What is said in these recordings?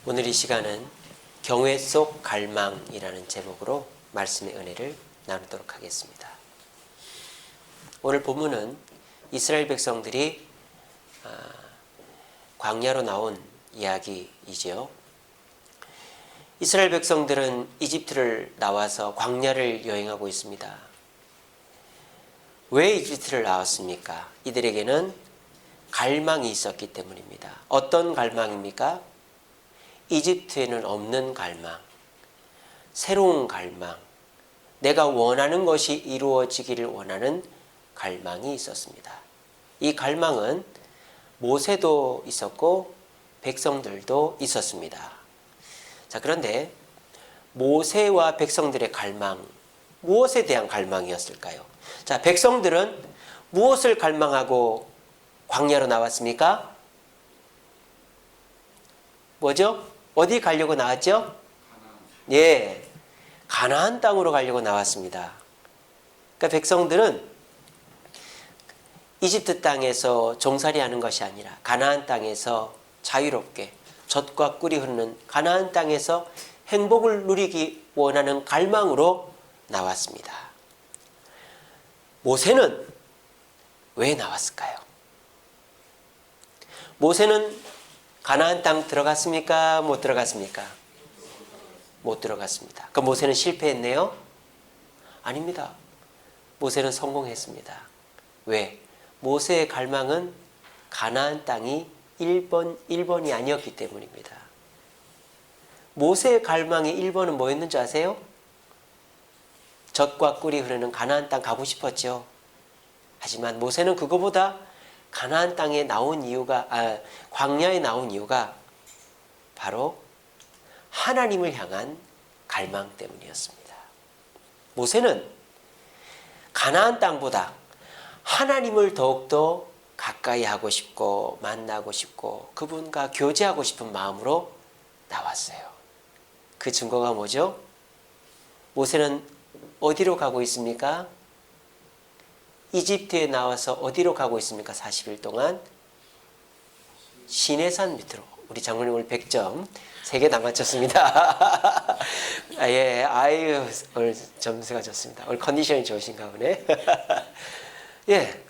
오늘 이 시간은 경외 속 갈망이라는 제목으로 말씀의 은혜를 나누도록 하겠습니다. 오늘 본문은 이스라엘 백성들이 광야로 나온 이야기이지요. 이스라엘 백성들은 이집트를 나와서 광야를 여행하고 있습니다. 왜 이집트를 나왔습니까? 이들에게는 갈망이 있었기 때문입니다. 어떤 갈망입니까? 이집트에는 없는 갈망, 새로운 갈망, 내가 원하는 것이 이루어지기를 원하는 갈망이 있었습니다. 이 갈망은 모세도 있었고 백성들도 있었습니다. 자, 그런데 모세와 백성들의 갈망, 무엇에 대한 갈망이었을까요? 자, 백성들은 무엇을 갈망하고 광야로 나왔습니까? 뭐죠? 어디 가려고 나왔죠? 예, 가나안 땅으로 가려고 나왔습니다. 그러니까 백성들은 이집트 땅에서 종살이하는 것이 아니라 가나안 땅에서 자유롭게 젖과 꿀이 흐르는 가나안 땅에서 행복을 누리기 원하는 갈망으로 나왔습니다. 모세는 왜 나왔을까요? 모세는 가나안 땅 들어갔습니까? 못 들어갔습니까? 못 들어갔습니다. 그럼 모세는 실패했네요? 아닙니다. 모세는 성공했습니다. 왜? 모세의 갈망은 가나안 땅이 1번이 아니었기 때문입니다. 모세의 갈망의 1번은 뭐였는지 아세요? 젖과 꿀이 흐르는 가나안 땅 가고 싶었죠. 하지만 모세는 그거보다 가나안 땅에 나온 이유가, 광야에 나온 이유가 바로 하나님을 향한 갈망 때문이었습니다. 모세는 가나안 땅보다 하나님을 더욱더 가까이 하고 싶고 만나고 싶고 그분과 교제하고 싶은 마음으로 나왔어요. 그 증거가 뭐죠? 모세는 어디로 가고 있습니까? 이집트에 나와서 어디로 가고 있습니까? 40일 동안 시내산 밑으로. 우리 장로님 오늘 100점 3개 다 맞췄습니다. 예, 아유, 오늘 점수가 좋습니다. 오늘 컨디션이 좋으신가 보네. 예,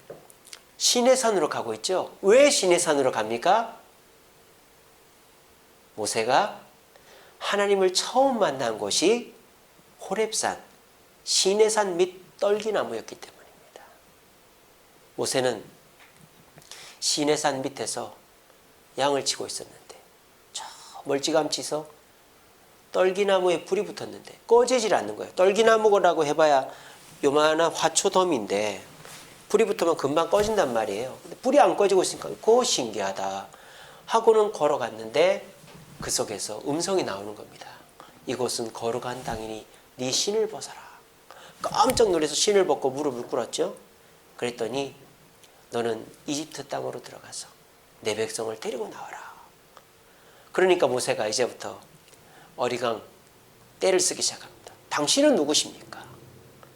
시내산으로 가고 있죠. 왜 시내산으로 갑니까? 모세가 하나님을 처음 만난 곳이 호렙산, 시내산 밑 떨기나무였기 때문에. 모세는 시내산 밑에서 양을 치고 있었는데 저 멀찌감치서 떨기나무에 불이 붙었는데 꺼지질 않는 거예요. 떨기나무라고 해봐야 요만한 화초덤인데 불이 붙으면 금방 꺼진단 말이에요. 근데 불이 안 꺼지고 있으니까 그거 신기하다 하고는 걸어갔는데 그 속에서 음성이 나오는 겁니다. 이곳은 거룩한 땅이니 네 신을 벗어라. 깜짝 놀라서 신을 벗고 무릎을 꿇었죠. 그랬더니 너는 이집트 땅으로 들어가서 내 백성을 데리고 나와라. 그러니까 모세가 이제부터 어리광 떼를 쓰기 시작합니다. 당신은 누구십니까?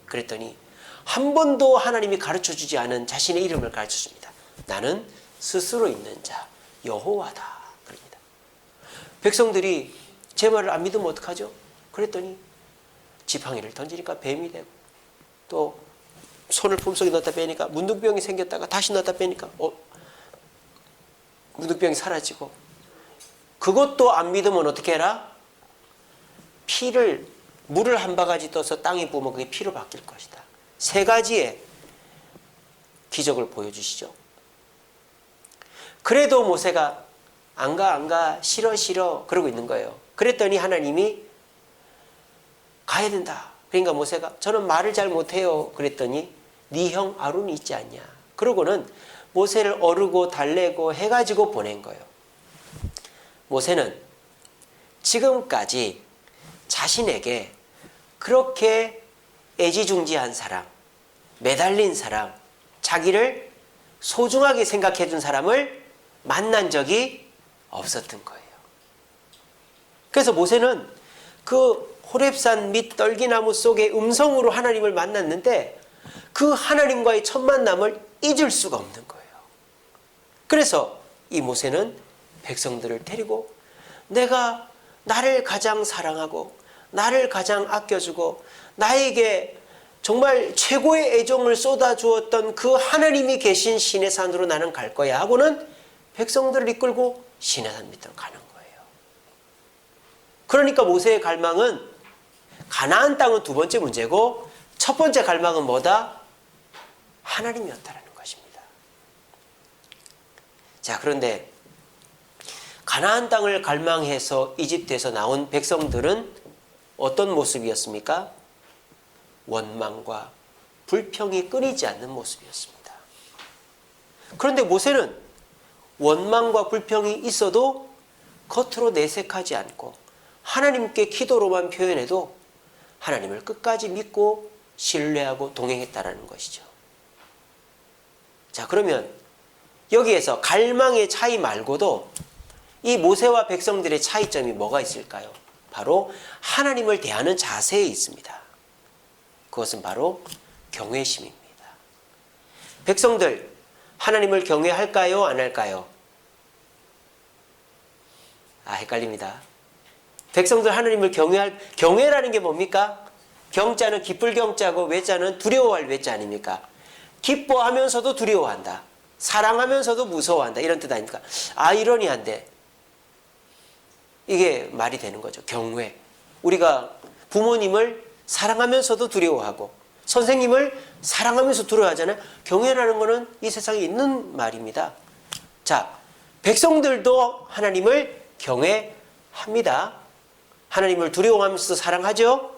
그랬더니 한 번도 하나님이 가르쳐주지 않은 자신의 이름을 가르쳐줍니다. 나는 스스로 있는 자 여호와다. 그럽니다. 백성들이 제 말을 안 믿으면 어떡하죠? 그랬더니 지팡이를 던지니까 뱀이 되고 또 손을 품속에 넣었다 빼니까 문둥병이 생겼다가 다시 넣었다 빼니까 문둥병이 사라지고 그것도 안 믿으면 어떻게 해라? 물을 한 바가지 떠서 땅에 부으면 그게 피로 바뀔 것이다. 3가지의 기적을 보여주시죠. 그래도 모세가 안 가 싫어 그러고 있는 거예요. 그랬더니 하나님이 가야 된다. 그러니까 모세가 저는 말을 잘 못해요. 그랬더니 네 형 아론이 있지 않냐. 그러고는 모세를 어르고 달래고 해가지고 보낸 거예요. 모세는 지금까지 자신에게 그렇게 애지중지한 사람, 매달린 사람, 자기를 소중하게 생각해 준 사람을 만난 적이 없었던 거예요. 그래서 모세는 그 호렙산 밑 떨기나무 속의 음성으로 하나님을 만났는데 그 하나님과의 첫 만남을 잊을 수가 없는 거예요. 그래서 이 모세는 백성들을 데리고 내가 나를 가장 사랑하고 나를 가장 아껴주고 나에게 정말 최고의 애정을 쏟아주었던 그 하나님이 계신 시내산으로 나는 갈 거야 하고는 백성들을 이끌고 시내산 밑으로 가는 거예요. 그러니까 모세의 갈망은 가나안 땅은 두 번째 문제고 첫 번째 갈망은 뭐다? 하나님이었다라는 것입니다. 자, 그런데 가나안 땅을 갈망해서 이집트에서 나온 백성들은 어떤 모습이었습니까? 원망과 불평이 끊이지 않는 모습이었습니다. 그런데 모세는 원망과 불평이 있어도 겉으로 내색하지 않고 하나님께 기도로만 표현해도 하나님을 끝까지 믿고 신뢰하고 동행했다라는 것이죠. 자, 그러면 여기에서 갈망의 차이 말고도 이 모세와 백성들의 차이점이 뭐가 있을까요? 바로 하나님을 대하는 자세에 있습니다. 그것은 바로 경외심입니다. 백성들, 하나님을 경외할까요? 안 할까요? 헷갈립니다. 백성들 하나님을 경외라는 게 뭡니까? 경자는 기쁠 경자고 외자는 두려워할 외자 아닙니까? 기뻐하면서도 두려워한다. 사랑하면서도 무서워한다. 이런 뜻 아닙니까? 아이러니한데 이게 말이 되는 거죠. 경외. 우리가 부모님을 사랑하면서도 두려워하고 선생님을 사랑하면서 두려워하잖아요. 경외라는 것은 이 세상에 있는 말입니다. 자, 백성들도 하나님을 경외합니다. 하나님을 두려워하면서 사랑하죠.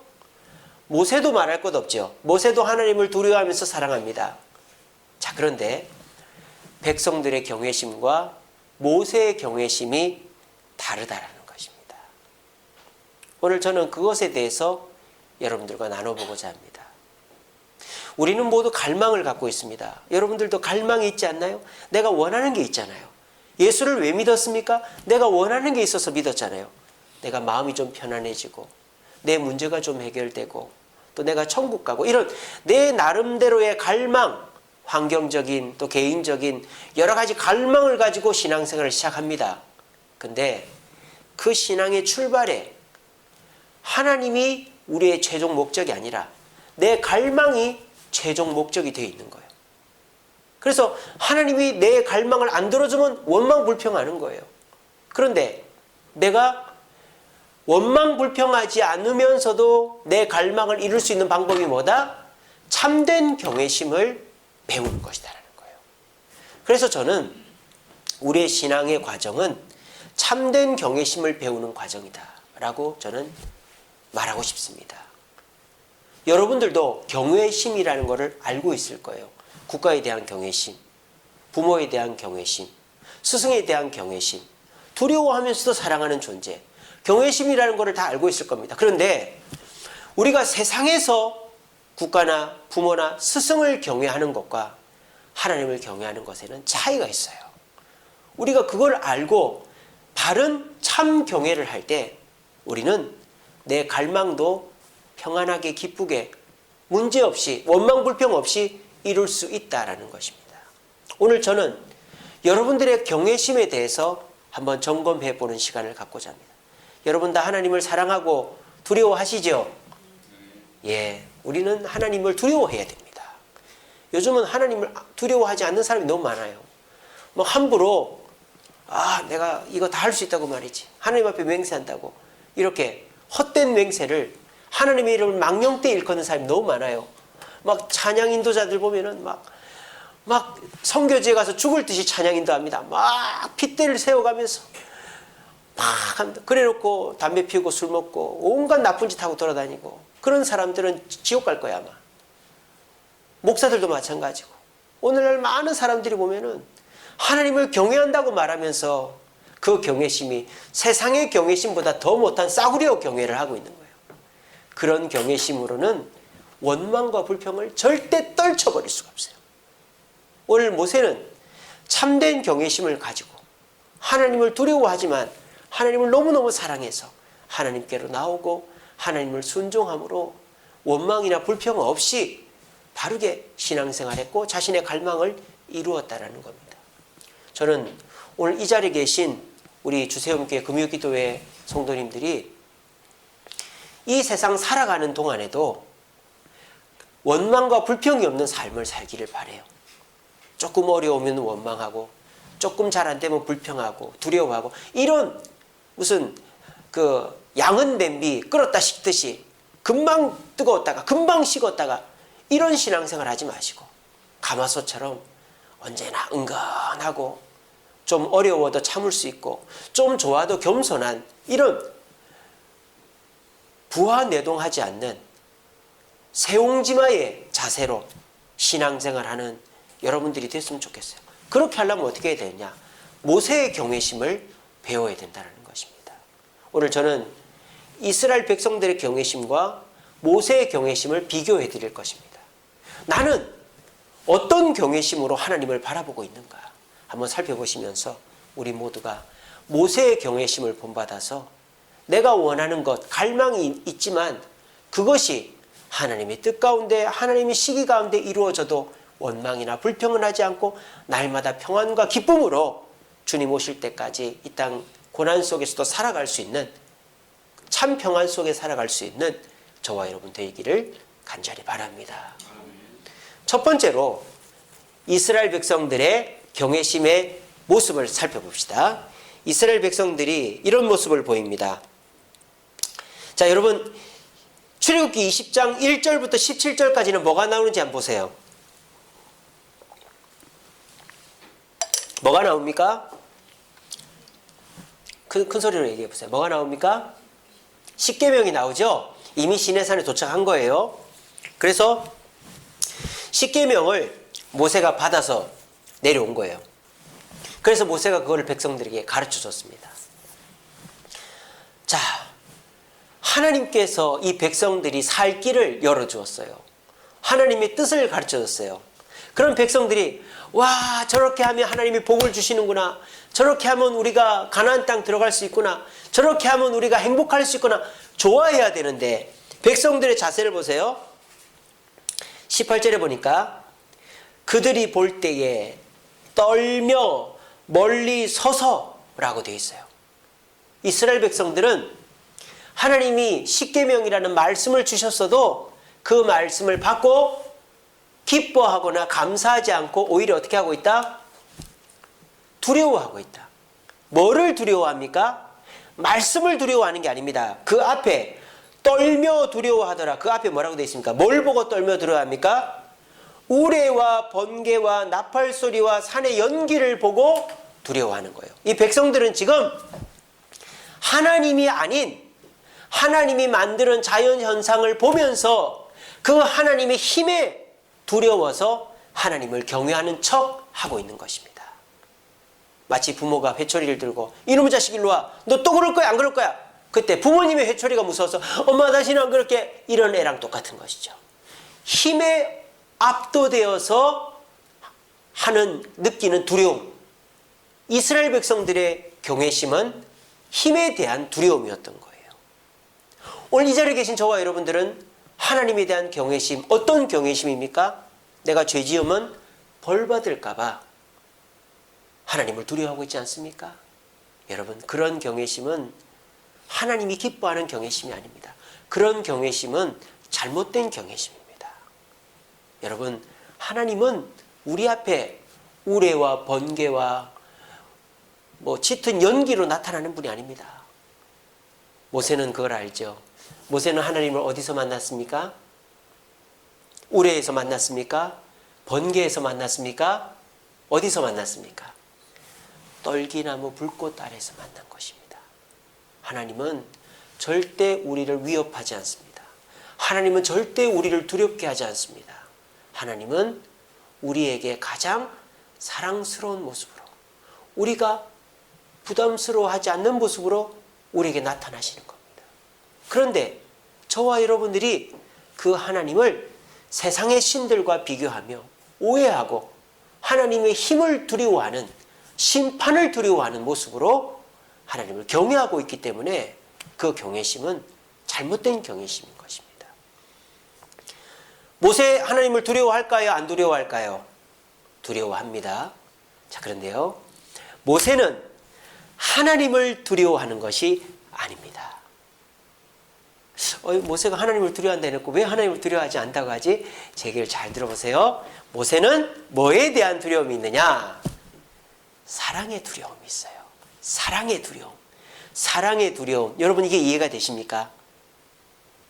모세도 말할 것 없죠. 모세도 하나님을 두려워하면서 사랑합니다. 자, 그런데 백성들의 경외심과 모세의 경외심이 다르다라는 것입니다. 오늘 저는 그것에 대해서 여러분들과 나눠보고자 합니다. 우리는 모두 갈망을 갖고 있습니다. 여러분들도 갈망이 있지 않나요? 내가 원하는 게 있잖아요. 예수를 왜 믿었습니까? 내가 원하는 게 있어서 믿었잖아요. 내가 마음이 좀 편안해지고 내 문제가 좀 해결되고 또 내가 천국 가고 이런 내 나름대로의 갈망, 환경적인 또 개인적인 여러 가지 갈망을 가지고 신앙생활을 시작합니다. 근데 그 신앙의 출발에 하나님이 우리의 최종 목적이 아니라 내 갈망이 최종 목적이 되어 있는 거예요. 그래서 하나님이 내 갈망을 안 들어주면 원망불평하는 거예요. 그런데 내가 원망불평하지 않으면서도 내 갈망을 이룰 수 있는 방법이 뭐다? 참된 경외심을 배우는 것이다라는 거예요. 그래서 저는 우리의 신앙의 과정은 참된 경외심을 배우는 과정이다라고 저는 말하고 싶습니다. 여러분들도 경외심이라는 것을 알고 있을 거예요. 국가에 대한 경외심, 부모에 대한 경외심, 스승에 대한 경외심, 두려워하면서도 사랑하는 존재, 경외심이라는 것을 다 알고 있을 겁니다. 그런데 우리가 세상에서 국가나 부모나 스승을 경외하는 것과 하나님을 경외하는 것에는 차이가 있어요. 우리가 그걸 알고 바른 참 경외를 할 때 우리는 내 갈망도 평안하게 기쁘게 문제없이 원망불평 없이 이룰 수 있다라는 것입니다. 오늘 저는 여러분들의 경외심에 대해서 한번 점검해 보는 시간을 갖고자 합니다. 여러분 다 하나님을 사랑하고 두려워하시죠? 예, 우리는 하나님을 두려워해야 됩니다. 요즘은 하나님을 두려워하지 않는 사람이 너무 많아요. 뭐 함부로 내가 이거 다 할 수 있다고 말이지. 하나님 앞에 맹세한다고. 이렇게 헛된 맹세를 하나님의 이름을 망령되이 일컫는 사람이 너무 많아요. 막 찬양 인도자들 보면은 막 선교지에 가서 죽을 듯이 찬양 인도합니다. 막 핏대를 세워가면서 막 합니다. 그래놓고 담배 피우고 술 먹고 온갖 나쁜 짓 하고 돌아다니고 그런 사람들은 지옥 갈 거야 아마. 목사들도 마찬가지고 오늘날 많은 사람들이 보면은 하나님을 경외한다고 말하면서 그 경외심이 세상의 경외심보다 더 못한 싸구려 경외를 하고 있는 거예요. 그런 경외심으로는 원망과 불평을 절대 떨쳐버릴 수가 없어요. 오늘 모세는 참된 경외심을 가지고 하나님을 두려워하지만 하나님을 너무너무 사랑해서 하나님께로 나오고 하나님을 순종함으로 원망이나 불평 없이 바르게 신앙생활했고 자신의 갈망을 이루었다라는 겁니다. 저는 오늘 이 자리에 계신 우리 주세움교회 금요기도회 성도님들이 이 세상 살아가는 동안에도 원망과 불평이 없는 삶을 살기를 바래요. 조금 어려우면 원망하고 조금 잘 안 되면 불평하고 두려워하고 이런 무슨 그 양은 냄비 끓었다 식듯이 금방 뜨거웠다가 금방 식었다가 이런 신앙생활 하지 마시고 가마솥처럼 언제나 은근하고 좀 어려워도 참을 수 있고 좀 좋아도 겸손한 이런 부하내동하지 않는 세옹지마의 자세로 신앙생활하는 여러분들이 됐으면 좋겠어요. 그렇게 하려면 어떻게 해야 되느냐? 모세의 경외심을 배워야 된다는 것입니다. 오늘 저는 이스라엘 백성들의 경외심과 모세의 경외심을 비교해 드릴 것입니다. 나는 어떤 경외심으로 하나님을 바라보고 있는가 한번 살펴보시면서 우리 모두가 모세의 경외심을 본받아서 내가 원하는 것, 갈망이 있지만 그것이 하나님의 뜻 가운데 하나님의 시기 가운데 이루어져도 원망이나 불평은 하지 않고 날마다 평안과 기쁨으로 주님 오실 때까지 이 땅 고난 속에서도 살아갈 수 있는 참 평안 속에 살아갈 수 있는 저와 여러분 되기를 간절히 바랍니다. 첫 번째로 이스라엘 백성들의 경외심의 모습을 살펴봅시다. 이스라엘 백성들이 이런 모습을 보입니다. 자, 여러분 출애굽기 20장 1절부터 17절까지는 뭐가 나오는지 한번 보세요. 뭐가 나옵니까? 큰 소리로 얘기해 보세요. 뭐가 나옵니까? 십계명이 나오죠? 이미 시내산에 도착한 거예요. 그래서 십계명을 모세가 받아서 내려온 거예요. 그래서 모세가 그걸 백성들에게 가르쳐 줬습니다. 자, 하나님께서 이 백성들이 살 길을 열어주었어요. 하나님의 뜻을 가르쳐 줬어요. 그런 백성들이 와, 저렇게 하면 하나님이 복을 주시는구나. 저렇게 하면 우리가 가나안 땅 들어갈 수 있구나. 저렇게 하면 우리가 행복할 수 있구나. 좋아해야 되는데 백성들의 자세를 보세요. 18절에 보니까 그들이 볼 때에 떨며 멀리 서서라고 되어 있어요. 이스라엘 백성들은 하나님이 십계명이라는 말씀을 주셨어도 그 말씀을 받고 기뻐하거나 감사하지 않고 오히려 어떻게 하고 있다? 두려워하고 있다. 뭐를 두려워합니까? 말씀을 두려워하는 게 아닙니다. 그 앞에 떨며 두려워하더라. 그 앞에 뭐라고 되어 있습니까? 뭘 보고 떨며 두려워합니까? 우레와 번개와 나팔 소리와 산의 연기를 보고 두려워하는 거예요. 이 백성들은 지금 하나님이 아닌 하나님이 만드는 자연 현상을 보면서 그 하나님의 힘에 두려워서 하나님을 경외하는 척 하고 있는 것입니다. 마치 부모가 회초리를 들고 이놈의 자식 일로 와. 너 또 그럴 거야 안 그럴 거야? 그때 부모님의 회초리가 무서워서 엄마 다시는 안 그럴게. 이런 애랑 똑같은 것이죠. 힘에 압도되어서 느끼는 두려움. 이스라엘 백성들의 경외심은 힘에 대한 두려움이었던 거예요. 오늘 이 자리에 계신 저와 여러분들은 하나님에 대한 경외심, 어떤 경외심입니까? 내가 죄 지으면 벌 받을까 봐 하나님을 두려워하고 있지 않습니까? 여러분, 그런 경외심은 하나님이 기뻐하는 경외심이 아닙니다. 그런 경외심은 잘못된 경외심입니다. 여러분, 하나님은 우리 앞에 우레와 번개와 짙은 연기로 나타나는 분이 아닙니다. 모세는 그걸 알죠. 모세는 하나님을 어디서 만났습니까? 우레에서 만났습니까? 번개에서 만났습니까? 어디서 만났습니까? 떨기나무 불꽃 아래서 만난 것입니다. 하나님은 절대 우리를 위협하지 않습니다. 하나님은 절대 우리를 두렵게 하지 않습니다. 하나님은 우리에게 가장 사랑스러운 모습으로, 우리가 부담스러워하지 않는 모습으로 우리에게 나타나시는 겁니다. 그런데 저와 여러분들이 그 하나님을 세상의 신들과 비교하며 오해하고 하나님의 힘을 두려워하는, 심판을 두려워하는 모습으로 하나님을 경외하고 있기 때문에 그 경외심은 잘못된 경외심인 것입니다. 모세 하나님을 두려워할까요? 안 두려워할까요? 두려워합니다. 자, 그런데요, 모세는 하나님을 두려워하는 것이 아닙니다. 모세가 하나님을 두려워한다 해놓고 왜 하나님을 두려워하지 않다고 하지? 제 얘기를 잘 들어보세요. 모세는 뭐에 대한 두려움이 있느냐? 사랑의 두려움이 있어요. 사랑의 두려움. 사랑의 두려움. 여러분 이게 이해가 되십니까?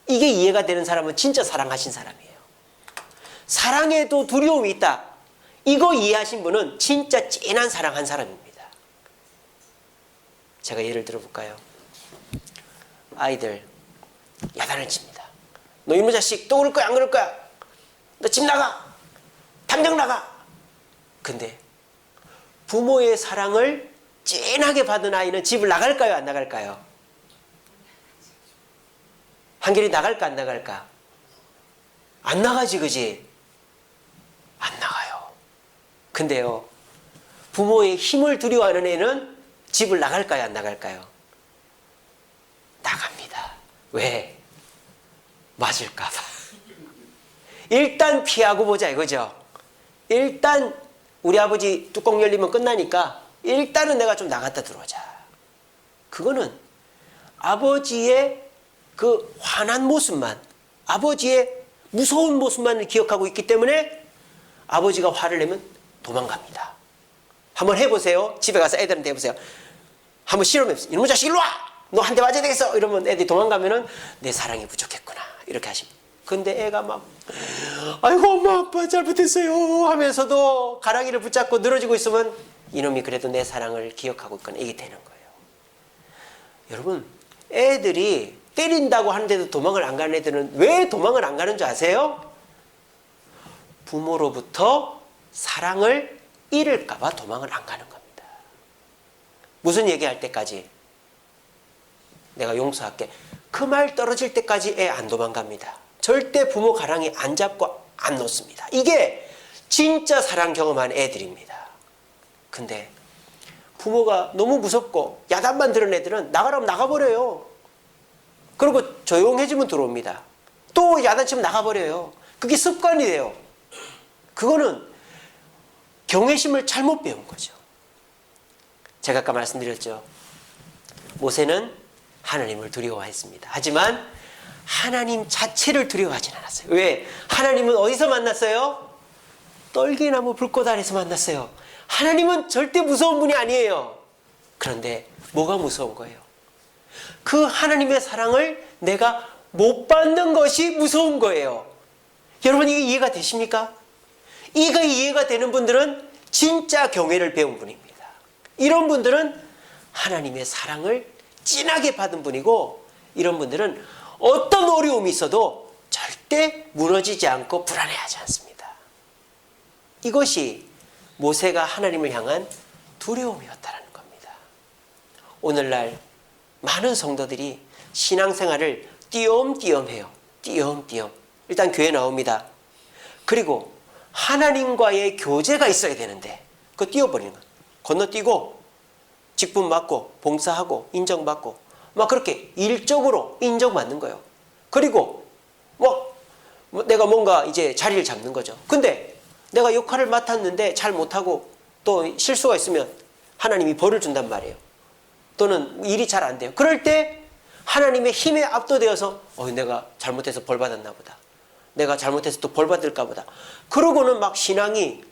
이게 이해가 되는 사람은 진짜 사랑하신 사람이에요. 사랑에도 두려움이 있다. 이거 이해하신 분은 진짜 진한 사랑한 사람입니다. 제가 예를 들어볼까요? 아이들 야단을 칩니다. 너 이놈의 자식 또 그럴 거야 안 그럴 거야? 너 집 나가. 당장 나가. 근데 부모의 사랑을 진하게 받은 아이는 집을 나갈까요 안 나갈까요? 한결이 나갈까 안 나갈까? 안 나가지, 그지? 안 나가요. 근데요, 부모의 힘을 두려워하는 애는 집을 나갈까요 안 나갈까요? 나갑니다. 왜? 맞을까 봐. 일단 피하고 보자 이거죠. 일단 우리 아버지 뚜껑 열리면 끝나니까 일단은 내가 좀 나갔다 들어오자. 그거는 아버지의 그 환한 모습만, 아버지의 무서운 모습만을 기억하고 있기 때문에 아버지가 화를 내면 도망갑니다. 한번 해보세요. 집에 가서 애들한테 해보세요. 한번 실험해보세요. 이놈의 자식 일로 와! 너 한 대 맞아야 되겠어! 이러면 애들이 도망가면은 내 사랑이 부족했구나. 이렇게 하십니다. 근데 애가 막 아이고 엄마 아빠 잘못했어요 하면서도 가랑이를 붙잡고 늘어지고 있으면 이놈이 그래도 내 사랑을 기억하고 있거나 이게 되는 거예요. 여러분 애들이 때린다고 하는데도 도망을 안 가는 애들은 왜 도망을 안 가는 줄 아세요? 부모로부터 사랑을 잃을까 봐 도망을 안 가는 겁니다. 무슨 얘기할 때까지? 내가 용서할게. 그 말 떨어질 때까지 애 안 도망갑니다. 절대 부모 가랑이 안 잡고 안 놓습니다. 이게 진짜 사랑 경험한 애들입니다. 근데 부모가 너무 무섭고 야단만 들은 애들은 나가라면 나가버려요. 그리고 조용해지면 들어옵니다. 또 야단치면 나가버려요. 그게 습관이 돼요. 그거는 경외심을 잘못 배운 거죠. 제가 아까 말씀드렸죠. 모세는 하나님을 두려워했습니다. 하지만 하나님 자체를 두려워하진 않았어요. 왜? 하나님은 어디서 만났어요? 떨기나무 불꽃 아래서 만났어요. 하나님은 절대 무서운 분이 아니에요. 그런데 뭐가 무서운 거예요? 그 하나님의 사랑을 내가 못 받는 것이 무서운 거예요. 여러분 이게 이해가 되십니까? 이거 이해가 되는 분들은 진짜 경외를 배운 분입니다. 이런 분들은 하나님의 사랑을 진하게 받은 분이고 이런 분들은 어떤 어려움이 있어도 절대 무너지지 않고 불안해하지 않습니다. 이것이 모세가 하나님을 향한 두려움이었다는 겁니다. 오늘날 많은 성도들이 신앙생활을 띄엄띄엄 해요. 띄엄띄엄. 일단 교회 나옵니다. 그리고 하나님과의 교제가 있어야 되는데 그거 띄워버리는 거예요. 건너뛰고 직분 받고 봉사하고 인정받고 막 그렇게 일적으로 인정받는 거예요. 그리고 내가 뭔가 이제 자리를 잡는 거죠. 근데 내가 역할을 맡았는데 잘 못하고 또 실수가 있으면 하나님이 벌을 준단 말이에요. 또는 일이 잘 안 돼요. 그럴 때 하나님의 힘에 압도되어서 내가 잘못해서 벌 받았나 보다. 내가 잘못해서 또 벌 받을까 보다. 그러고는 막 신앙이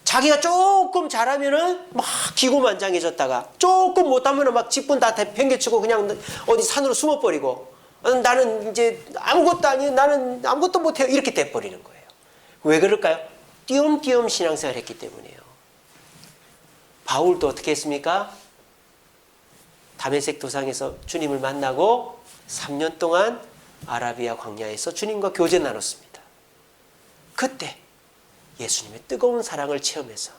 자기가 조금 잘하면은 막 기고만장해졌다가 조금 못하면은 막 직분 다 팽개치고 그냥 어디 산으로 숨어버리고 나는 이제 아무것도 아니에요. 나는 아무것도 못해요. 이렇게 돼버리는 거예요. 왜 그럴까요? 띄엄띄엄 신앙생활을 했기 때문이에요. 바울도 어떻게 했습니까? 다메섹 도상에서 주님을 만나고 3년 동안 아라비아 광야에서 주님과 교제 나눴습니다. 그때 예수님의 뜨거운 사랑을 체험해서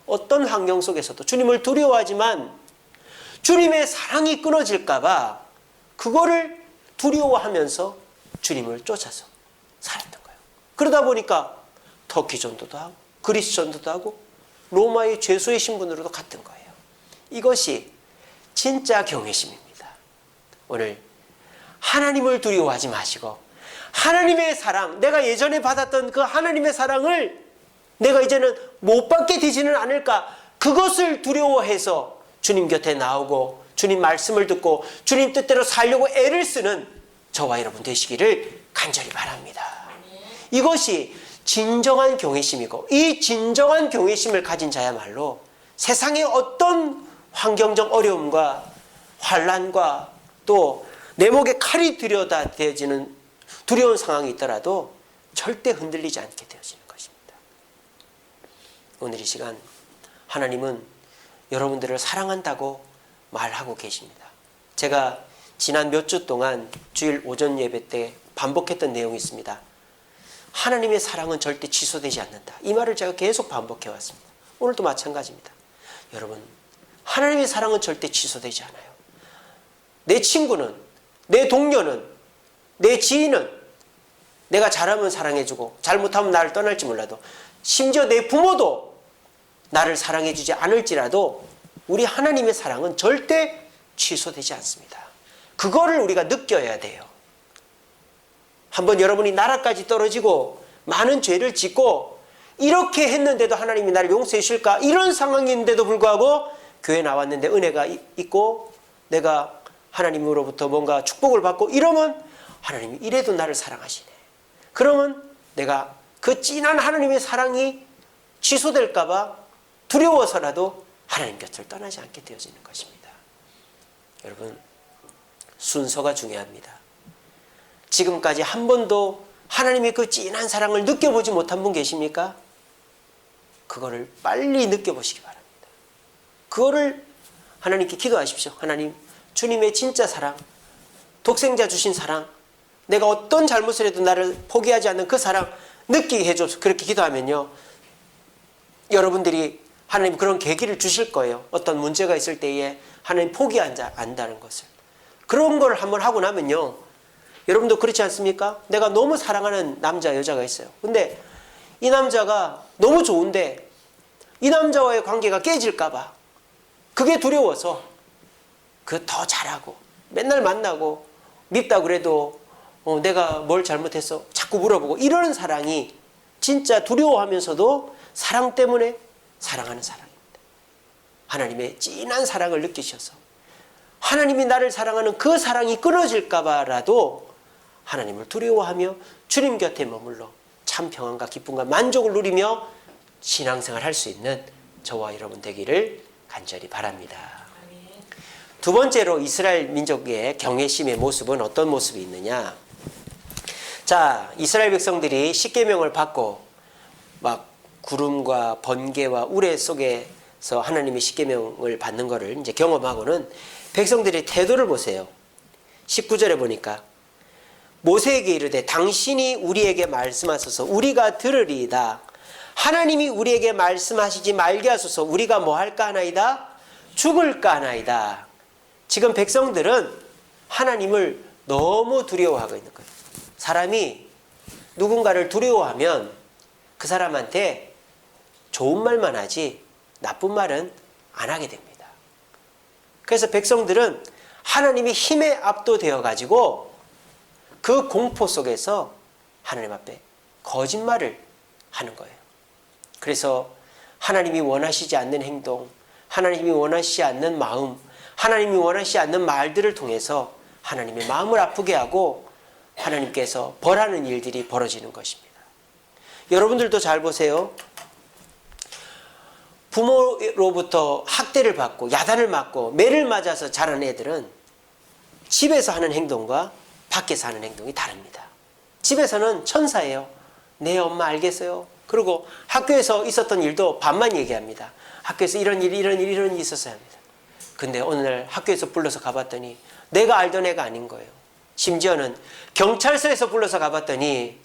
어떤 환경 속에서도 주님을 두려워하지만 주님의 사랑이 끊어질까 봐 그거를 두려워하면서 주님을 쫓아서 살았던 거예요. 그러다 보니까 터키 전도도 하고 그리스 전도도 하고 로마의 죄수의 신분으로도 갔던 거예요. 이것이 진짜 경외심입니다. 오늘 하나님을 두려워하지 마시고 하나님의 사랑, 내가 예전에 받았던 그 하나님의 사랑을 내가 이제는 못 받게 되지는 않을까, 그것을 두려워해서 주님 곁에 나오고 주님 말씀을 듣고 주님 뜻대로 살려고 애를 쓰는 저와 여러분 되시기를 간절히 바랍니다. 이것이 진정한 경외심이고, 이 진정한 경외심을 가진 자야말로 세상의 어떤 환경적 어려움과 환난과 또 내 목에 칼이 들여다 대어지는 두려운 상황이 있더라도 절대 흔들리지 않게 되어지는 것입니다. 오늘 이 시간 하나님은 여러분들을 사랑한다고 말하고 계십니다. 제가 지난 몇 주 동안 주일 오전 예배 때 반복했던 내용이 있습니다. 하나님의 사랑은 절대 취소되지 않는다. 이 말을 제가 계속 반복해 왔습니다. 오늘도 마찬가지입니다. 여러분, 하나님의 사랑은 절대 취소되지 않아요. 내 친구는, 내 동료는, 내 지인은 내가 잘하면 사랑해주고 잘못하면 나를 떠날지 몰라도, 심지어 내 부모도 나를 사랑해주지 않을지라도 우리 하나님의 사랑은 절대 취소되지 않습니다. 그거를 우리가 느껴야 돼요. 한번 여러분이 나라까지 떨어지고 많은 죄를 짓고 이렇게 했는데도 하나님이 나를 용서해 주실까? 이런 상황인데도 불구하고 교회 나왔는데 은혜가 있고 내가 하나님으로부터 뭔가 축복을 받고 이러면 하나님이 이래도 나를 사랑하시네. 그러면 내가 그 진한 하나님의 사랑이 취소될까 봐 두려워서라도 하나님 곁을 떠나지 않게 되어지는 것입니다. 여러분, 순서가 중요합니다. 지금까지 한 번도 하나님의 그 진한 사랑을 느껴보지 못한 분 계십니까? 그거를 빨리 느껴보시기 바랍니다. 그거를 하나님께 기도하십시오. 하나님, 주님의 진짜 사랑, 독생자 주신 사랑, 내가 어떤 잘못을 해도 나를 포기하지 않는 그 사랑 느끼게 해줘서 그렇게 기도하면요, 여러분들이 하나님 그런 계기를 주실 거예요. 어떤 문제가 있을 때에 하나님 포기하지 않는다는 것을. 그런 걸 한번 하고 나면요, 여러분도 그렇지 않습니까? 내가 너무 사랑하는 남자, 여자가 있어요. 근데 이 남자가 너무 좋은데 이 남자와의 관계가 깨질까 봐 그게 두려워서 그 더 잘하고 맨날 만나고 밉다 그래도 내가 뭘 잘못했어? 자꾸 물어보고 이러는 사랑이 진짜 두려워하면서도 사랑 때문에 사랑하는 사랑입니다. 하나님의 진한 사랑을 느끼셔서 하나님이 나를 사랑하는 그 사랑이 끊어질까 봐라도 하나님을 두려워하며 주님 곁에 머물러 참 평안과 기쁨과 만족을 누리며 신앙생활 할 수 있는 저와 여러분 되기를 간절히 바랍니다. 두 번째로 이스라엘 민족의 경외심의 모습은 어떤 모습이 있느냐? 자, 이스라엘 백성들이 십계명을 받고 막 구름과 번개와 우레 속에서 하나님의 십계명을 받는 것을 이제 경험하고는 백성들의 태도를 보세요. 19절에 보니까 모세에게 이르되 당신이 우리에게 말씀하소서 우리가 들으리이다. 하나님이 우리에게 말씀하시지 말게 하소서 우리가 뭐 할까 하나이다? 죽을까 하나이다. 지금 백성들은 하나님을 너무 두려워하고 있는 거예요. 사람이 누군가를 두려워하면 그 사람한테 좋은 말만 하지 나쁜 말은 안 하게 됩니다. 그래서 백성들은 하나님의 힘에 압도되어 가지고 그 공포 속에서 하나님 앞에 거짓말을 하는 거예요. 그래서 하나님이 원하시지 않는 행동, 하나님이 원하시지 않는 마음, 하나님이 원하시지 않는 말들을 통해서 하나님의 마음을 아프게 하고 하나님께서 벌하는 일들이 벌어지는 것입니다. 여러분들도 잘 보세요. 부모로부터 학대를 받고 야단을 맞고 매를 맞아서 자란 애들은 집에서 하는 행동과 밖에서 하는 행동이 다릅니다. 집에서는 천사예요. 네, 엄마 알겠어요. 그리고 학교에서 있었던 일도 반만 얘기합니다. 학교에서 이런 일이 있었어야 합니다. 근데 어느 날 학교에서 불러서 가봤더니 내가 알던 애가 아닌 거예요. 심지어는 경찰서에서 불러서 가봤더니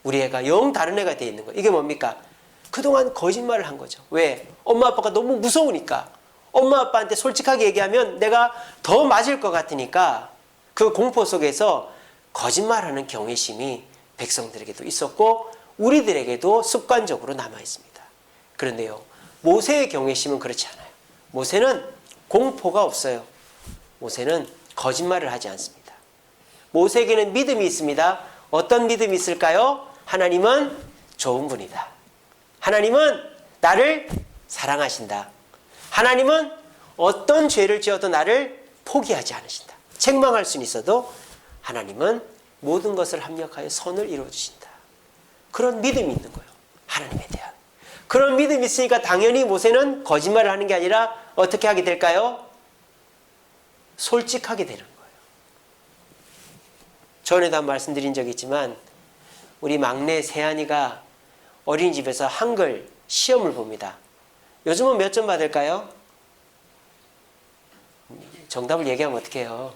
우리 애가 영 다른 애가 돼 있는 거예요. 이게 뭡니까? 그동안 거짓말을 한 거죠. 왜? 엄마 아빠가 너무 무서우니까. 엄마 아빠한테 솔직하게 얘기하면 내가 더 맞을 것 같으니까 그 공포 속에서 거짓말하는 경외심이 백성들에게도 있었고 우리들에게도 습관적으로 남아 있습니다. 그런데요, 모세의 경외심은 그렇지 않아요. 모세는 공포가 없어요. 모세는 거짓말을 하지 않습니다. 모세에게는 믿음이 있습니다. 어떤 믿음이 있을까요? 하나님은 좋은 분이다. 하나님은 나를 사랑하신다. 하나님은 어떤 죄를 지어도 나를 포기하지 않으신다. 책망할 수는 있어도 하나님은 모든 것을 합력하여 선을 이루어주신다. 그런 믿음이 있는 거예요. 하나님에 대한. 그런 믿음이 있으니까 당연히 모세는 거짓말을 하는 게 아니라 어떻게 하게 될까요? 솔직하게 되는 거예요. 전에도 한 말씀드린 적이 있지만 우리 막내 세안이가 어린이집에서 한글 시험을 봅니다. 요즘은 몇 점 받을까요? 정답을 얘기하면 어떡해요?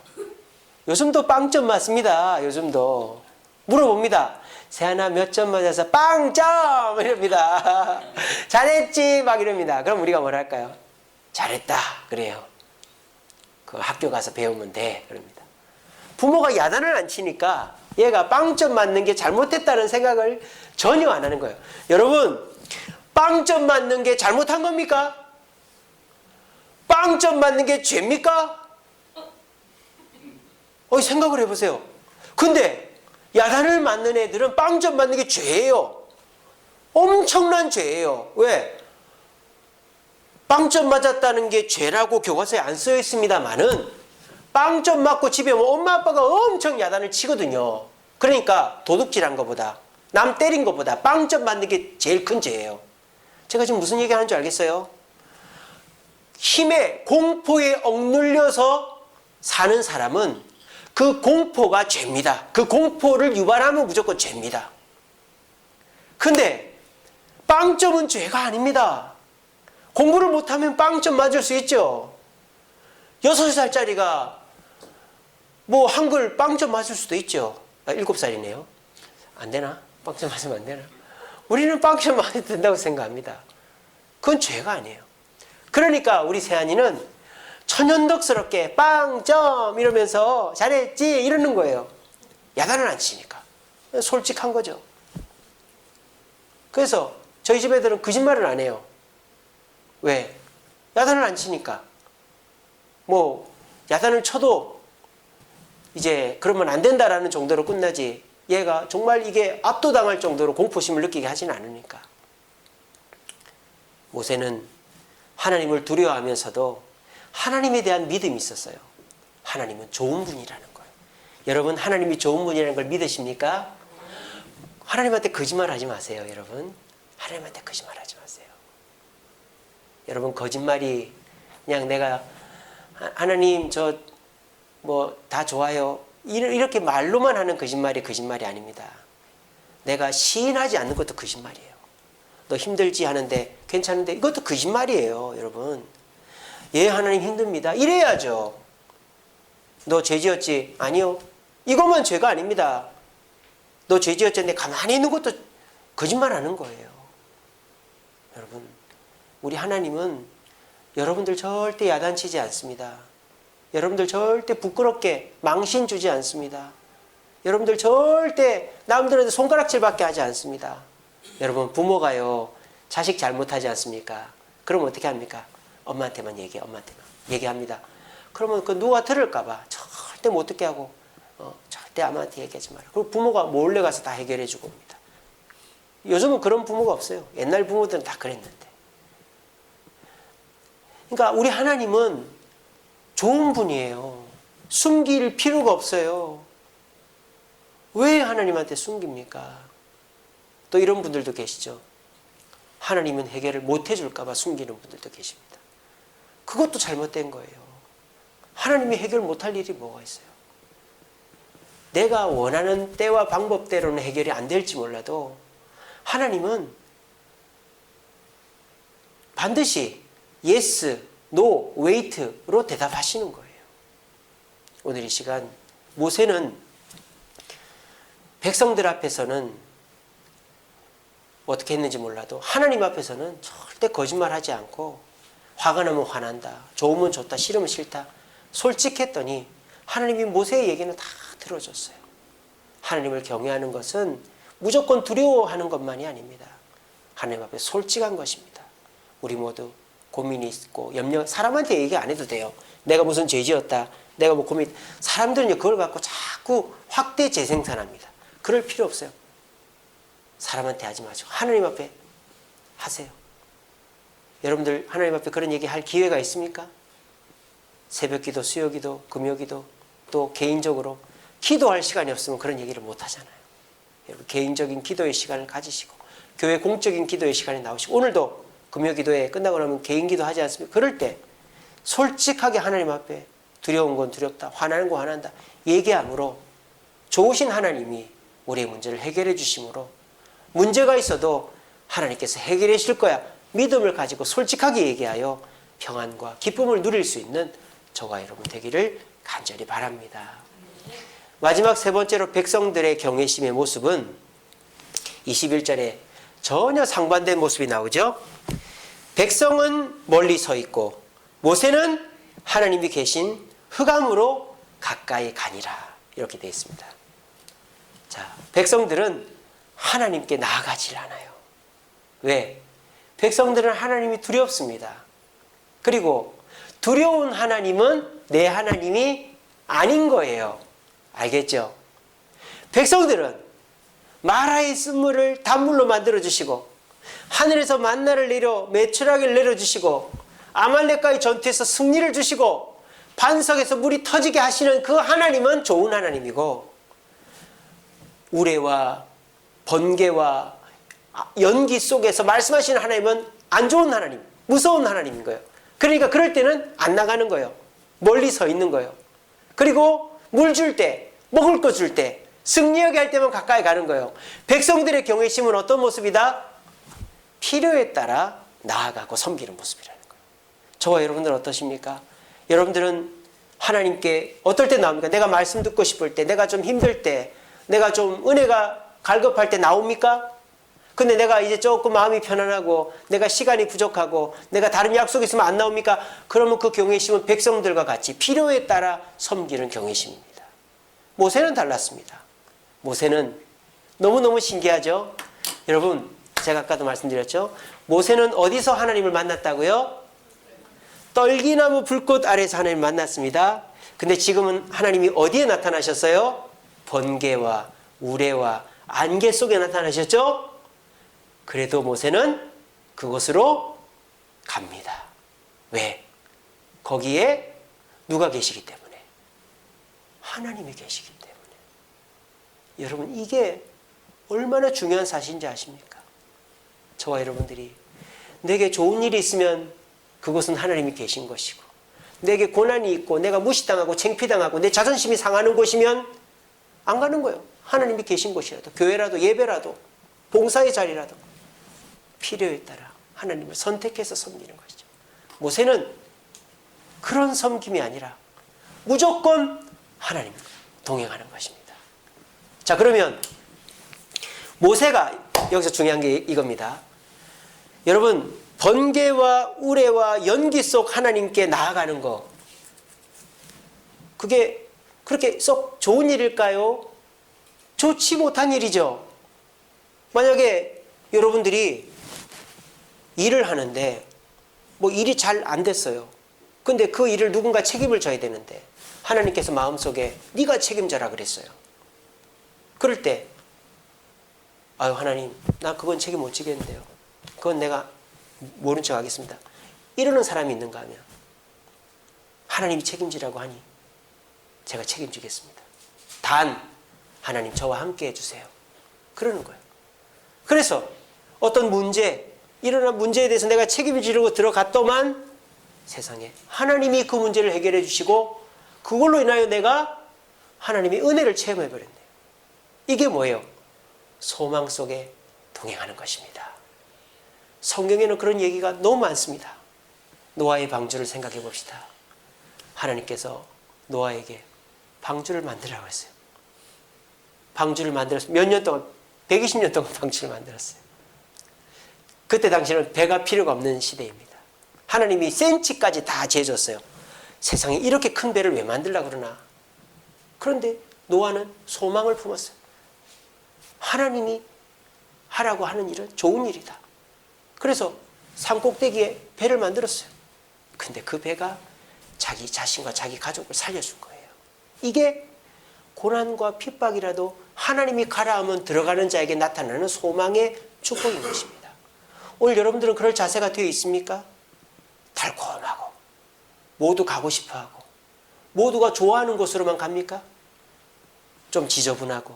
요즘도 빵점 맞습니다. 요즘도. 물어봅니다. 세안아 몇 점 맞아서 빵점! 이럽니다. 잘했지! 막 이럽니다. 그럼 우리가 뭘 할까요? 잘했다. 그래요. 그 학교 가서 배우면 돼. 그럽니다. 부모가 야단을 안 치니까 얘가 빵점 맞는 게 잘못했다는 생각을 전혀 안 하는 거예요. 여러분, 빵점 맞는 게 잘못한 겁니까? 빵점 맞는 게 죄입니까? 생각을 해보세요. 근데 야단을 맞는 애들은 빵점 맞는 게 죄예요. 엄청난 죄예요. 왜? 빵점 맞았다는 게 죄라고 교과서에 안 쓰여 있습니다만은 빵점 맞고 집에 오면 엄마 아빠가 엄청 야단을 치거든요. 그러니까 도둑질한 것보다 남 때린 것보다 빵점 맞는 게 제일 큰 죄예요. 제가 지금 무슨 얘기하는 줄 알겠어요? 힘에 공포에 억눌려서 사는 사람은 그 공포가 죄입니다. 그 공포를 유발하면 무조건 죄입니다. 근데 빵점은 죄가 아닙니다. 공부를 못하면 빵점 맞을 수 있죠. 6살짜리가 뭐 한글 빵점 맞을 수도 있죠. 7살이네요. 안 되나? 빵점 맞으면 안 되나? 우리는 빵점 맞아도 된다고 생각합니다. 그건 죄가 아니에요. 그러니까 우리 세안이는 천연덕스럽게 빵점 이러면서 잘했지 이러는 거예요. 야단을 안 치니까. 솔직한 거죠. 그래서 저희 집 애들은 거짓말을 안 해요. 왜? 야단을 안 치니까. 뭐 야단을 쳐도 이제 그러면 안 된다라는 정도로 끝나지 얘가 정말 이게 압도당할 정도로 공포심을 느끼게 하진 않으니까. 모세는 하나님을 두려워하면서도 하나님에 대한 믿음이 있었어요. 하나님은 좋은 분이라는 거예요. 여러분 하나님이 좋은 분이라는 걸 믿으십니까? 하나님한테 거짓말하지 마세요. 여러분 하나님한테 거짓말하지 마세요. 여러분 거짓말이 그냥 내가 하나님 저 뭐 다 좋아요 이렇게 말로만 하는 거짓말이 아닙니다. 내가 시인하지 않는 것도 거짓말이에요. 너 힘들지 하는데 괜찮은데 이것도 거짓말이에요. 여러분 예 하나님 힘듭니다 이래야죠. 너 죄 지었지? 아니요. 이것만 죄가 아닙니다. 너 죄 지었는데 가만히 있는 것도 거짓말하는 거예요. 여러분 우리 하나님은 여러분들 절대 야단치지 않습니다. 여러분들 절대 부끄럽게 망신 주지 않습니다. 여러분들 절대 남들한테 손가락질밖에 하지 않습니다. 여러분 부모가요 자식 잘못하지 않습니까? 그럼 어떻게 합니까? 엄마한테만 얘기해. 엄마한테만 얘기합니다. 그러면 그 누가 들을까봐 절대 못 듣게 하고 절대 아무한테 얘기하지 마라. 그리고 부모가 몰래 가서 다 해결해 주고 옵니다. 요즘은 그런 부모가 없어요. 옛날 부모들은 다 그랬는데. 그러니까 우리 하나님은 좋은 분이에요. 숨길 필요가 없어요. 왜 하나님한테 숨깁니까? 또 이런 분들도 계시죠. 하나님은 해결을 못 해줄까 봐 숨기는 분들도 계십니다. 그것도 잘못된 거예요. 하나님이 해결 못할 일이 뭐가 있어요? 내가 원하는 때와 방법대로는 해결이 안 될지 몰라도 하나님은 반드시 yes, no, wait로 대답하시는 거예요. 오늘 이 시간 모세는 백성들 앞에서는 어떻게 했는지 몰라도 하나님 앞에서는 절대 거짓말하지 않고 화가 나면 화난다, 좋으면 좋다, 싫으면 싫다 솔직했더니 하나님이 모세의 얘기는 다 들어줬어요. 하나님을 경외하는 것은 무조건 두려워하는 것만이 아닙니다. 하나님 앞에 솔직한 것입니다. 우리 모두 고민이 있고 염려, 사람한테 얘기 안 해도 돼요. 내가 무슨 죄 지었다, 내가 뭐 고민, 사람들은 그걸 갖고 자꾸 확대 재생산합니다. 그럴 필요 없어요. 사람한테 하지 마시고 하나님 앞에 하세요. 여러분들 하나님 앞에 그런 얘기 할 기회가 있습니까? 새벽기도, 수요기도, 금요기도 또 개인적으로 기도할 시간이 없으면 그런 얘기를 못 하잖아요. 여러분 개인적인 기도의 시간을 가지시고 교회 공적인 기도의 시간에 나오시고 오늘도 금요기도에 끝나고 나면 개인기도 하지 않습니까? 그럴 때 솔직하게 하나님 앞에 두려운 건 두렵다, 화나는 건 화난다 얘기함으로 좋으신 하나님이 우리의 문제를 해결해 주심으로 문제가 있어도 하나님께서 해결해 주실 거야 믿음을 가지고 솔직하게 얘기하여 평안과 기쁨을 누릴 수 있는 저와 여러분 되기를 간절히 바랍니다. 마지막 세 번째로 백성들의 경외심의 모습은 21절에 전혀 상반된 모습이 나오죠. 백성은 멀리 서 있고 모세는 하나님이 계신 흑암으로 가까이 가니라 이렇게 되어 있습니다. 자, 백성들은 하나님께 나아가질 않아요. 왜? 백성들은 하나님이 두렵습니다. 그리고 두려운 하나님은 내 하나님이 아닌 거예요. 알겠죠? 백성들은 마라의 쓴물을 단물로 만들어주시고 하늘에서 만나를 내려 메추라기를 내려주시고 아말렉과의 전투에서 승리를 주시고 반석에서 물이 터지게 하시는 그 하나님은 좋은 하나님이고 우레와 번개와 연기 속에서 말씀하시는 하나님은 안 좋은 하나님, 무서운 하나님인 거예요. 그러니까 그럴 때는 안 나가는 거예요. 멀리 서 있는 거예요. 그리고 물 줄 때, 먹을 거 줄 때, 승리하게 할 때만 가까이 가는 거예요. 백성들의 경외심은 어떤 모습이다? 필요에 따라 나아가고 섬기는 모습이라는 거예요. 저와 여러분들은 어떠십니까? 여러분들은 하나님께 어떨 때 나옵니까? 내가 말씀 듣고 싶을 때, 내가 좀 힘들 때, 내가 좀 은혜가 갈급할 때 나옵니까? 근데 내가 이제 조금 마음이 편안하고 내가 시간이 부족하고 내가 다른 약속이 있으면 안 나옵니까? 그러면 그 경외심은 백성들과 같이 필요에 따라 섬기는 경외심입니다. 모세는 달랐습니다. 모세는 너무너무 신기하죠? 여러분 제가 아까도 말씀드렸죠? 모세는 어디서 하나님을 만났다고요? 떨기나무 불꽃 아래서 하나님을 만났습니다. 근데 지금은 하나님이 어디에 나타나셨어요? 번개와 우레와 안개 속에 나타나셨죠? 그래도 모세는 그곳으로 갑니다. 왜? 거기에 누가 계시기 때문에? 하나님이 계시기 때문에. 여러분 이게 얼마나 중요한 사실인지 아십니까? 저와 여러분들이 내게 좋은 일이 있으면 그것은 하나님이 계신 것이고 내게 고난이 있고 내가 무시당하고 창피당하고 내 자존심이 상하는 곳이면 안 가는 거예요. 하나님이 계신 곳이라도 교회라도 예배라도 봉사의 자리라도 필요에 따라 하나님을 선택해서 섬기는 것이죠. 모세는 그런 섬김이 아니라 무조건 하나님과 동행하는 것입니다. 자, 그러면 모세가 여기서 중요한 게 이겁니다. 여러분 번개와 우레와 연기 속 하나님께 나아가는 거 그게 그렇게 썩 좋은 일일까요? 좋지 못한 일이죠. 만약에 여러분들이 일을 하는데 뭐 일이 잘 안 됐어요. 근데 그 일을 누군가 책임을 져야 되는데 하나님께서 마음속에 네가 책임져라 그랬어요. 그럴 때 아유 하나님 나 그건 책임 못 지겠는데요. 그건 내가 모른 척 하겠습니다. 이러는 사람이 있는가 하면 하나님이 책임지라고 하니 제가 책임지겠습니다. 단 하나님 저와 함께 해주세요. 그러는 거예요. 그래서 어떤 일어난 문제에 대해서 내가 책임을 지려고 들어갔더만 세상에 하나님이 그 문제를 해결해 주시고 그걸로 인하여 내가 하나님의 은혜를 체험해버렸네요. 이게 뭐예요? 소망 속에 동행하는 것입니다. 성경에는 그런 얘기가 너무 많습니다. 노아의 방주를 생각해 봅시다. 하나님께서 노아에게 방주를 만들라고 했어요. 방주를 만들었어요. 몇 년 동안 120년 동안 방주를 만들었어요. 그때 당시에는 배가 필요가 없는 시대입니다. 하나님이 센치까지 다 재줬어요. 세상에 이렇게 큰 배를 왜 만들려고 그러나. 그런데 노아는 소망을 품었어요. 하나님이 하라고 하는 일은 좋은 일이다. 그래서 산꼭대기에 배를 만들었어요. 근데 그 배가 자기 자신과 자기 가족을 살려준 거예요. 이게 고난과 핍박이라도 하나님이 가라 하면 들어가는 자에게 나타나는 소망의 축복인 것입니다. 오늘 여러분들은 그럴 자세가 되어 있습니까? 달콤하고 모두 가고 싶어하고 모두가 좋아하는 곳으로만 갑니까? 좀 지저분하고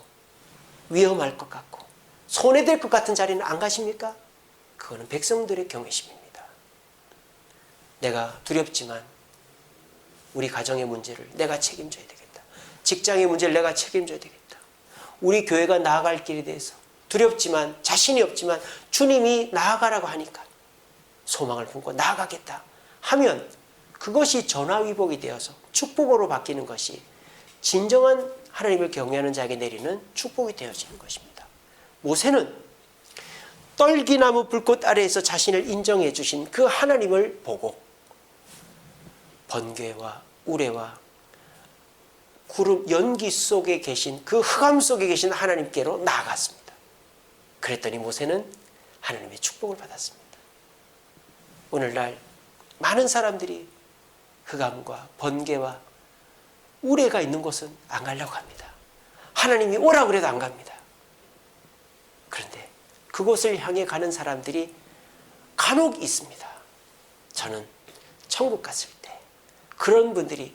위험할 것 같고 손해될 것 같은 자리는 안 가십니까? 그거는 백성들의 경외심입니다. 내가 두렵지만 우리 가정의 문제를 내가 책임져야 되겠다. 직장의 문제를 내가 책임져야 되겠다. 우리 교회가 나아갈 길에 대해서 두렵지만 자신이 없지만 주님이 나아가라고 하니까 소망을 품고 나아가겠다 하면 그것이 전화위복이 되어서 축복으로 바뀌는 것이 진정한 하나님을 경외하는 자에게 내리는 축복이 되어지는 것입니다. 모세는 떨기나무 불꽃 아래에서 자신을 인정해 주신 그 하나님을 보고 번개와 우레와 구름 연기 속에 계신 그 흑암 속에 계신 하나님께로 나아갔습니다. 그랬더니 모세는 하나님의 축복을 받았습니다. 오늘날 많은 사람들이 흑암과 번개와 우레가 있는 곳은 안 가려고 합니다. 하나님이 오라고 그래도 안 갑니다. 그런데 그곳을 향해 가는 사람들이 간혹 있습니다. 저는 천국 갔을 때 그런 분들이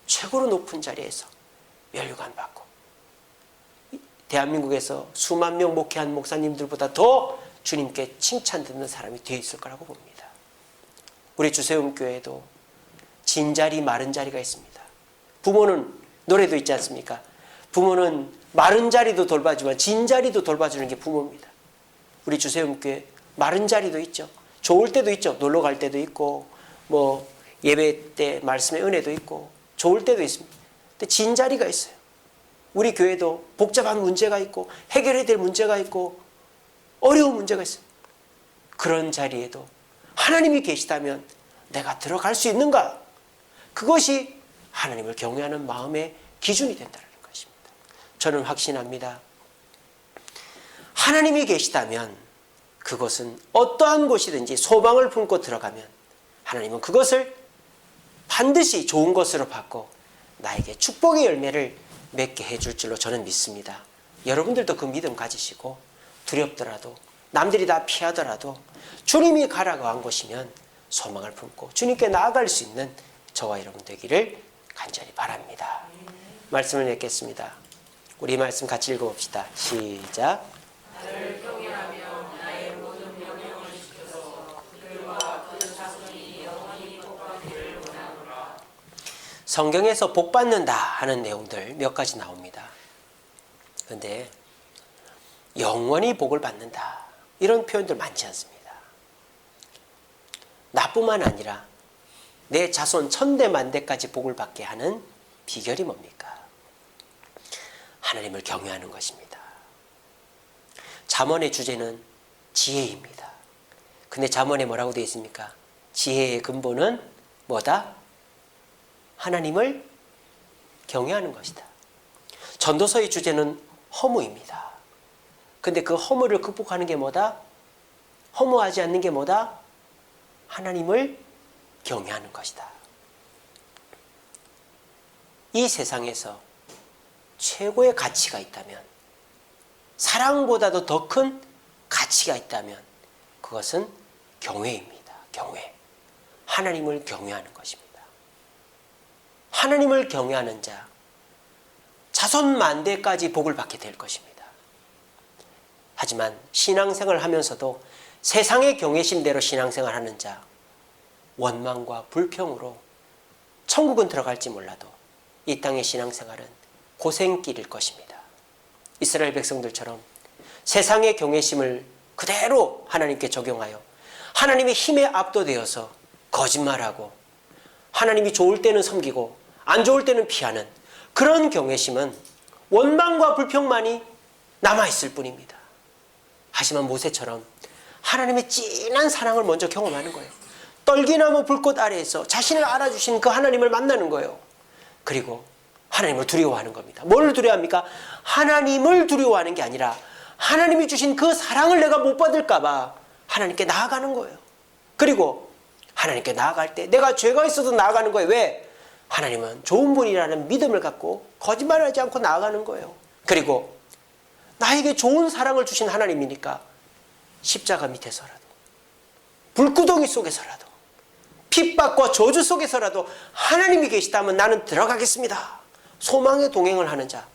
최고로 높은 자리에서 면류관 받고 대한민국에서 수만 명 목회한 목사님들보다 더 주님께 칭찬 듣는 사람이 되어 있을 거라고 봅니다. 우리 주세움교회도 진자리 마른 자리가 있습니다. 부모는 노래도 있지 않습니까? 부모는 마른 자리도 돌봐주지만 진자리도 돌봐주는 게 부모입니다. 우리 주세움교회 마른 자리도 있죠. 좋을 때도 있죠. 놀러 갈 때도 있고 뭐 예배 때 말씀의 은혜도 있고 좋을 때도 있습니다. 근데 진자리가 있어요. 우리 교회도 복잡한 문제가 있고 해결해야 될 문제가 있고 어려운 문제가 있어요. 그런 자리에도 하나님이 계시다면 내가 들어갈 수 있는가? 그것이 하나님을 경외하는 마음의 기준이 된다는 것입니다. 저는 확신합니다. 하나님이 계시다면 그것은 어떠한 곳이든지 소망을 품고 들어가면 하나님은 그것을 반드시 좋은 것으로 바꿔 나에게 축복의 열매를 맺게 해줄 줄로 저는 믿습니다. 여러분들도 그 믿음 가지시고 두렵더라도 남들이 다 피하더라도 주님이 가라고 한 곳이면 소망을 품고 주님께 나아갈 수 있는 저와 여러분 되기를 간절히 바랍니다. 말씀을 맺겠습니다. 우리 말씀 같이 읽어봅시다. 시작. 나를 경외하며 나의 모든 명령을 지켜서 그들과 그 자손이 영원히 복받기를 원하노라. 성경에서 복받는다 하는 내용들 몇 가지 나옵니다. 그런데 영원히 복을 받는다 이런 표현들 많지 않습니다. 나뿐만 아니라 내 자손 천대 만대까지 복을 받게 하는 비결이 뭡니까? 하나님을 경외하는 것입니다. 잠언의 주제는 지혜입니다. 근데 잠언에 뭐라고 되어 있습니까? 지혜의 근본은 뭐다? 하나님을 경외하는 것이다. 전도서의 주제는 허무입니다. 근데 그 허무를 극복하는 게 뭐다? 허무하지 않는 게 뭐다? 하나님을 경외하는 것이다. 이 세상에서 최고의 가치가 있다면, 사랑보다도 더 큰 가치가 있다면 그것은 경외입니다. 경외. 하나님을 경외하는 것입니다. 하나님을 경외하는 자, 자손 만대까지 복을 받게 될 것입니다. 하지만 신앙생활을 하면서도 세상의 경외심대로 신앙생활을 하는 자, 원망과 불평으로 천국은 들어갈지 몰라도 이 땅의 신앙생활은 고생길일 것입니다. 이스라엘 백성들처럼 세상의 경외심을 그대로 하나님께 적용하여 하나님의 힘에 압도되어서 거짓말하고 하나님이 좋을 때는 섬기고 안 좋을 때는 피하는 그런 경외심은 원망과 불평만이 남아있을 뿐입니다. 하지만 모세처럼 하나님의 진한 사랑을 먼저 경험하는 거예요. 떨기나무 불꽃 아래에서 자신을 알아주신 그 하나님을 만나는 거예요. 그리고 하나님을 두려워하는 겁니다. 뭘 두려워합니까? 하나님을 두려워하는 게 아니라 하나님이 주신 그 사랑을 내가 못 받을까 봐 하나님께 나아가는 거예요. 그리고 하나님께 나아갈 때 내가 죄가 있어도 나아가는 거예요. 왜? 하나님은 좋은 분이라는 믿음을 갖고 거짓말하지 않고 나아가는 거예요. 그리고 나에게 좋은 사랑을 주신 하나님이니까 십자가 밑에서라도 불구덩이 속에서라도 핍박과 저주 속에서라도 하나님이 계시다면 나는 들어가겠습니다. 소망의 동행을 하는 자,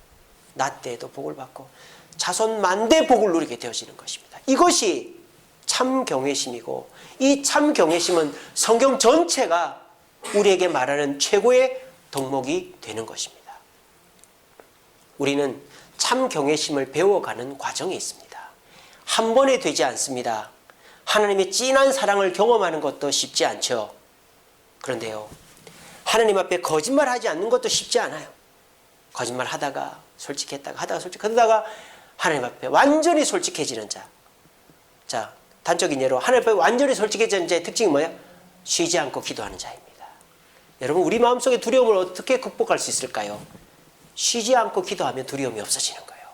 나 때에도 복을 받고 자손 만대 복을 누리게 되어지는 것입니다. 이것이 참 경외심이고, 이 참 경외심은 성경 전체가 우리에게 말하는 최고의 덕목이 되는 것입니다. 우리는 참 경외심을 배워가는 과정에 있습니다. 한 번에 되지 않습니다. 하나님의 진한 사랑을 경험하는 것도 쉽지 않죠. 그런데요, 하나님 앞에 거짓말하지 않는 것도 쉽지 않아요. 거짓말하다가 솔직했다가 하다가 솔직하다가 하나님 앞에 완전히 솔직해지는 자. 자, 단적인 예로 하나님 앞에 완전히 솔직해지는 자의 특징이 뭐야? 쉬지 않고 기도하는 자입니다. 여러분, 우리 마음속의 두려움을 어떻게 극복할 수 있을까요? 쉬지 않고 기도하면 두려움이 없어지는 거예요.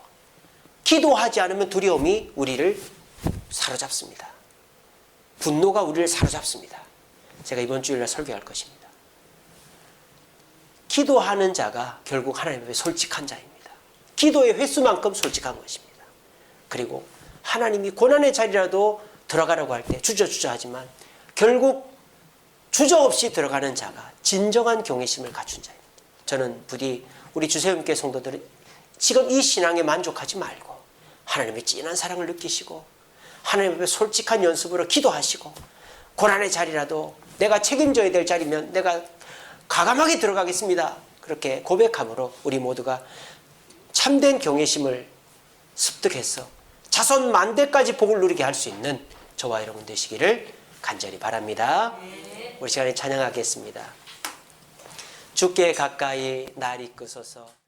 기도하지 않으면 두려움이 우리를 사로잡습니다. 분노가 우리를 사로잡습니다. 제가 이번 주일날 설교할 것입니다. 기도하는 자가 결국 하나님 앞에 솔직한 자입니다. 기도의 횟수만큼 솔직한 것입니다. 그리고 하나님이 고난의 자리라도 들어가라고 할 때 주저주저하지만 결국 주저없이 들어가는 자가 진정한 경외심을 갖춘 자입니다. 저는 부디 우리 주세움교회 성도들은 지금 이 신앙에 만족하지 말고 하나님의 진한 사랑을 느끼시고 하나님 앞에 솔직한 연습으로 기도하시고, 고난의 자리라도 내가 책임져야 될 자리면 내가 과감하게 들어가겠습니다, 그렇게 고백함으로 우리 모두가 참된 경외심을 습득해서 자손 만대까지 복을 누리게 할 수 있는 저와 여러분 되시기를 간절히 바랍니다. 우리 시간에 찬양하겠습니다. 주께 가까이 날 이끄소서.